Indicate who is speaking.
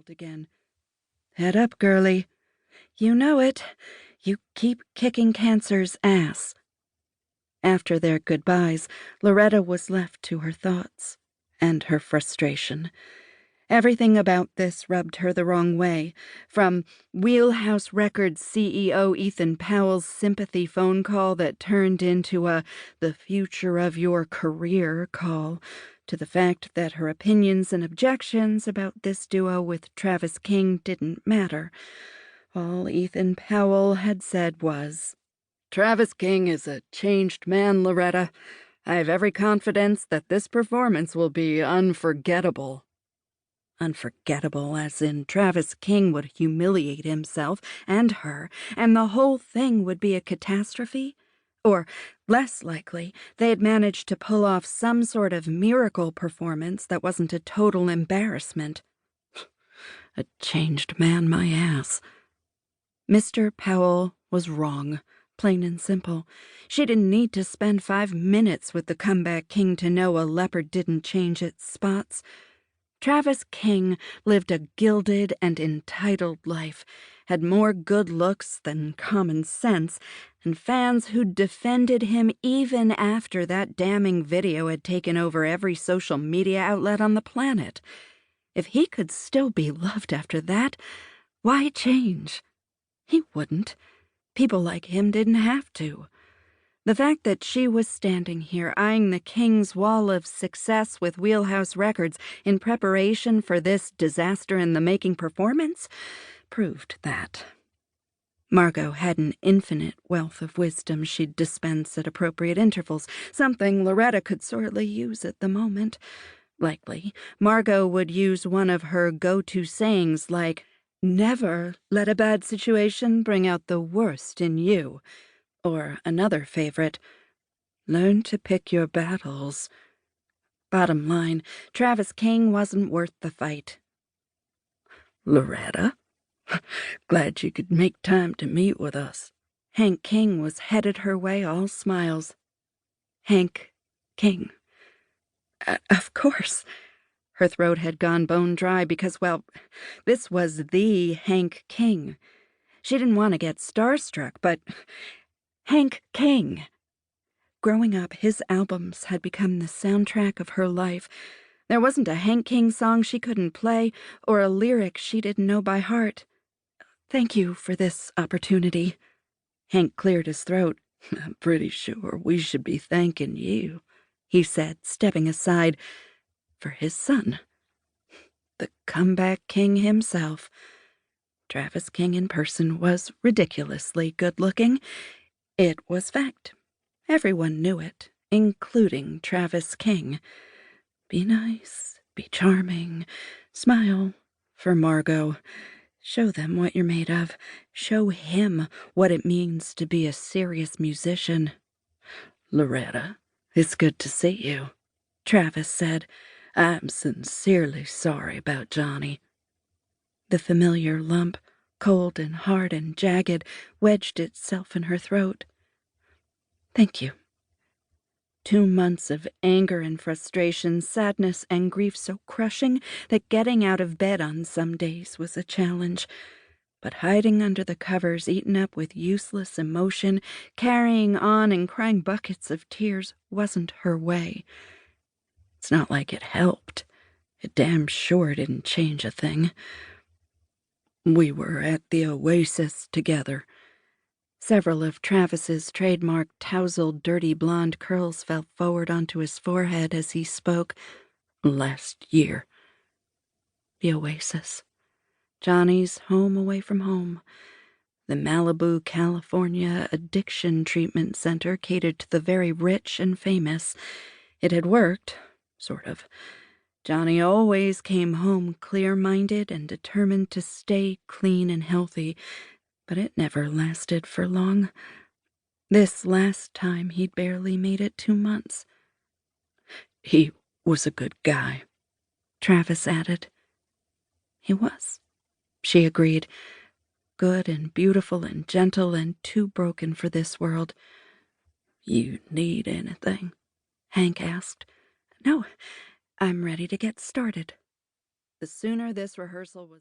Speaker 1: smiled again. Head up, girlie. You know it. You keep kicking cancer's ass. After their goodbyes, Loretta was left to her thoughts and her frustration. Everything about this rubbed her the wrong way, from Wheelhouse Records CEO Ethan Powell's sympathy phone call that turned into a "the future of your career" call, to the fact that her opinions and objections about this duo with Travis King didn't matter. All Ethan Powell had said was, "Travis King is a changed man, Loretta. I have every confidence that this performance will be unforgettable." Unforgettable, as in Travis King would humiliate himself and her, and the whole thing would be a catastrophe? Or, less likely, they'd managed to pull off some sort of miracle performance that wasn't a total embarrassment. A changed man, my ass. Mr. Powell was wrong, plain and simple. She didn't need to spend 5 minutes with the comeback king to know a leopard didn't change its spots. Travis King lived a gilded and entitled life, had more good looks than common sense, and fans who'd defended him even after that damning video had taken over every social media outlet on the planet. If he could still be loved after that, why change? He wouldn't. People like him didn't have to. The fact that she was standing here eyeing the King's wall of success with Wheelhouse Records in preparation for this disaster-in-the-making performance proved that. Margot had an infinite wealth of wisdom she'd dispense at appropriate intervals, something Loretta could sorely use at the moment. Likely, Margot would use one of her go-to sayings like, "Never let a bad situation bring out the worst in you." Or another favorite, "Learn to pick your battles." Bottom line, Travis King wasn't worth the fight. "Loretta, glad you could make time to meet with us." Hank King was headed her way, all smiles. Hank King. Of course. Her throat had gone bone dry because, well, this was the Hank King. She didn't want to get starstruck, but Hank King. Growing up, his albums had become the soundtrack of her life. There wasn't a Hank King song she couldn't play, or a lyric she didn't know by heart. "Thank you for this opportunity." Hank cleared his throat. "I'm pretty sure we should be thanking you," he said, stepping aside. "For his son. The comeback king himself." Travis King in person was ridiculously good-looking. It was fact. Everyone knew it, including Travis King. Be nice, be charming, smile for Margot. Show them what you're made of. Show him what it means to be a serious musician. "Loretta, it's good to see you," Travis said. "I'm sincerely sorry about Johnny." The familiar lump, cold and hard and jagged, wedged itself in her throat. "Thank you." 2 months of anger and frustration, sadness and grief so crushing that getting out of bed on some days was a challenge. But hiding under the covers eaten up with useless emotion, carrying on and crying buckets of tears wasn't her way. It's not like it helped. It damn sure didn't change a thing. "We were at the Oasis together." Several of Travis's trademark tousled dirty blonde curls fell forward onto his forehead as he spoke. "Last year." The Oasis. Johnny's home away from home. The Malibu, California Addiction Treatment Center catered to the very rich and famous. It had worked, sort of. Johnny always came home clear-minded and determined to stay clean and healthy, but it never lasted for long. This last time he'd barely made it 2 months. "He was a good guy," Travis added. "He was," she agreed. "Good and beautiful and gentle and too broken for this world." "You need anything?" Hank asked. "No, I'm ready to get started." The sooner this rehearsal was